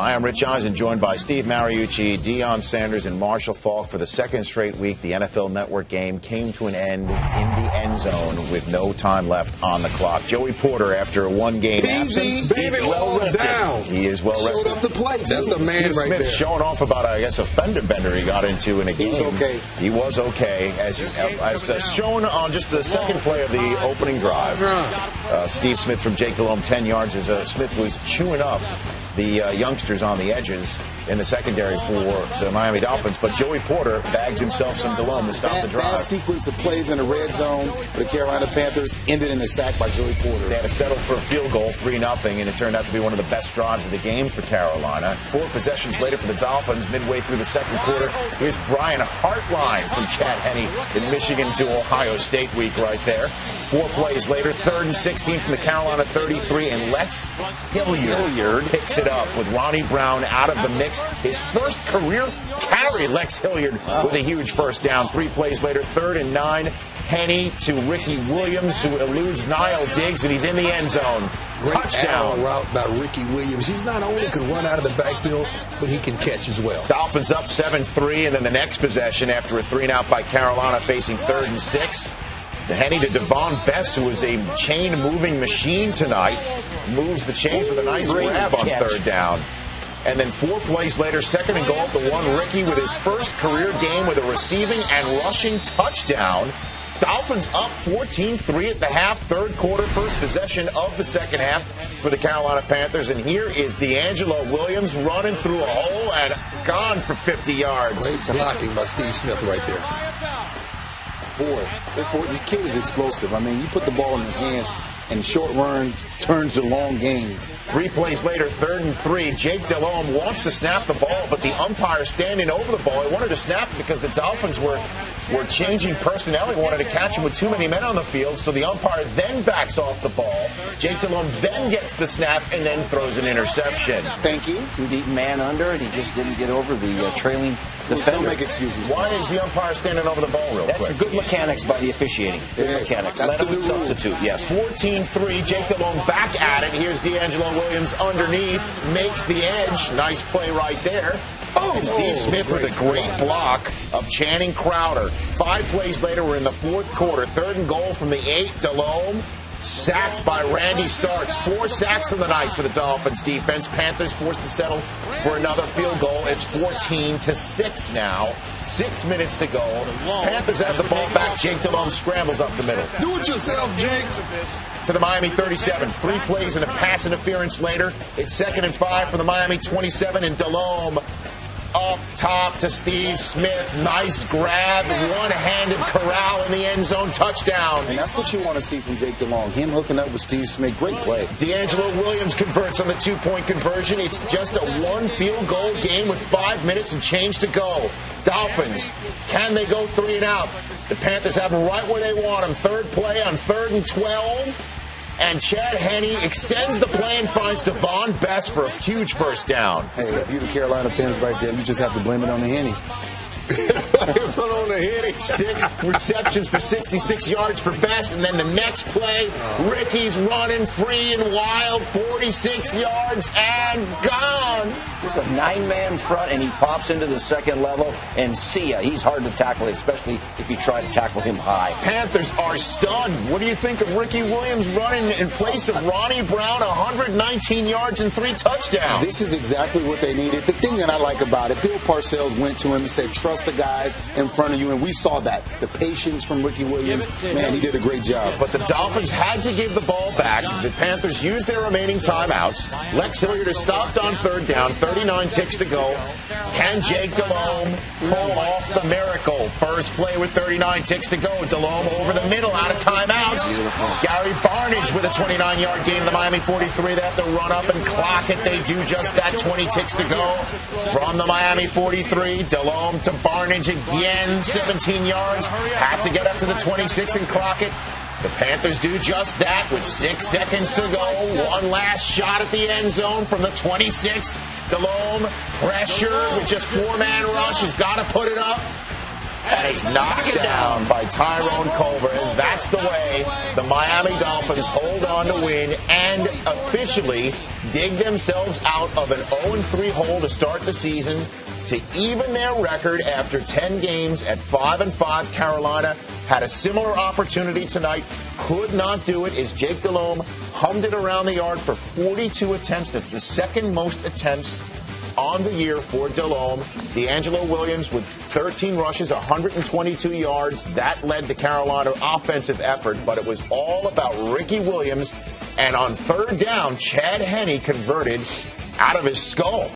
Hi, I'm Rich Eisen, joined by Steve Mariucci, Deion Sanders, and Marshall Faulk. For the second straight week, the NFL Network game came to an end in the end zone with no time left on the clock. Joey Porter, after a one-game absence, he's well rested. Down. He is well rested. Showed up to play. That's a man Steve right Smith there. Showing off about, I guess, a fender bender he got into in a game. He was okay. He was okay, as shown on just the second play of the opening drive. Steve Smith from Jake Delhomme, 10 yards, as Smith was chewing up the youngsters on the edges in the secondary for the Miami Dolphins. But Joey Porter bags himself some Delhomme to stop the drive. That sequence of plays in the red zone for the Carolina Panthers ended in a sack by Joey Porter. They had to settle for a field goal, 3-0, and it turned out to be one of the best drives of the game for Carolina. 4 possessions later for the Dolphins, midway through the second quarter. Here's Brian Hartline from Chad Henne in Michigan to Ohio State week right there. 4 plays later, 3rd and 16 from the Carolina 33, and Lex Hilliard picks it up with Ronnie Brown out of the mix. His first career carry, Lex Hilliard, with a huge first down. 3 plays later, 3rd and 9. Henne to Ricky Williams, who eludes Niall Diggs, and he's in the end zone. Touchdown. Great route by Ricky Williams. He's not only can run out of the backfield, but he can catch as well. Dolphins up 7-3, and then the next possession after a 3-and-out by Carolina facing 3rd and 6. The Henne to Devon Bess, who is a chain-moving machine tonight, moves the chains with a nice grab on 3rd down. And then 4 plays later, 2nd and goal at the 1. Ricky with his first career game with a receiving and rushing touchdown. Dolphins up 14-3 at the half, 3rd quarter, first possession of the second half for the Carolina Panthers. And here is D'Angelo Williams running through a hole and gone for 50 yards. Great blocking by Steve Smith right there. Boy, this kid is explosive. I mean, you put the ball in his hands, and short run turns to long game. 3 plays later, 3rd and 3. Jake Delhomme wants to snap the ball, but the umpire standing over the ball. He wanted to snap it because the Dolphins were changing personnel. He wanted to catch him with too many men on the field, so the umpire then backs off the ball. Jake Delhomme then gets the snap and then throws an interception. Thank you. Deep man under it. He just didn't get over the trailing defender. Don't make excuses. Why is the umpire standing over the ball real quick? That's a good mechanics by the officiating. Good mechanics. Let him substitute, yes. 14-3, Jake Delhomme back at it. Here's D'Angelo Williams underneath, makes the edge. Nice play right there. And Steve Smith with a great block of Channing Crowder. 5 plays later, we're in the 4th quarter. 3rd and goal from the 8. Delhomme sacked by Randy Starks. 4 sacks in the night for the Dolphins defense. Panthers forced to settle for another field goal. It's 14-6 now. 6 minutes to go. Panthers have the ball back. Jake Delhomme scrambles up the middle. Do it yourself, Jake. To the Miami 37. 3 plays and a pass interference later. It's 2nd and 5 for the Miami 27, and Delhomme up top to Steve Smith. Nice grab. One-handed corral in the end zone. Touchdown. And that's what you want to see from Jake Delhomme. Him hooking up with Steve Smith. Great play. D'Angelo Williams converts on the 2-point conversion. It's just a 1 field goal game with 5 minutes and change to go. Dolphins, can they go 3 and out? The Panthers have them right where they want them. 3rd play on 3rd and 12. And Chad Henne extends the play and finds Devon Bess for a huge first down. Hey, if you're the Carolina Panthers right there, you just have to blame it on the Henne. Put on the Henne. 6 receptions for 66 yards for Bess, and then the next play, Ricky's running free and wild, 46 yards and gone. Just a 9-man front, and he pops into the second level, and see ya. He's hard to tackle, especially if you try to tackle him high. Panthers are stunned. What do you think of Ricky Williams running in place of Ronnie Brown, 119 yards and 3 touchdowns? This is exactly what they needed. The thing that I like about it, Bill Parcells went to him and said, trust the guys in front of you, and we saw that. The patience from Ricky Williams, man, he did a great job. But the Dolphins had to give the ball back. The Panthers used their remaining timeouts. Lex Hilliard is stopped on 3rd down, 39 ticks to go. Can Jake Delhomme pull off the miracle? First play with 39 ticks to go. Delhomme over the middle, out of timeouts. Gary Barnidge with a 29-yard gain in the Miami 43. They have to run up and clock it. They do just that. 20 ticks to go from the Miami 43. Delhomme to Barnidge again, 17 yards. Have to get up to the 26 and clock it. The Panthers do just that with 6 seconds to go. One last shot at the end zone from the 26. Delhomme, pressure with just 4-man rush. He's got to put it up. And it's knocked down by Tyrone Culver. And that's the way the Miami Dolphins hold on to win and officially dig themselves out of an 0-3 hole to start the season to even their record after 10 games at 5-5. Carolina had a similar opportunity tonight, could not do it as Jake Delhomme hummed it around the yard for 42 attempts. That's the second most attempts on the year for Delhomme. D'Angelo Williams with 13 rushes, 122 yards. That led the Carolina offensive effort, but it was all about Ricky Williams. And on third down, Chad Henne converted out of his skull.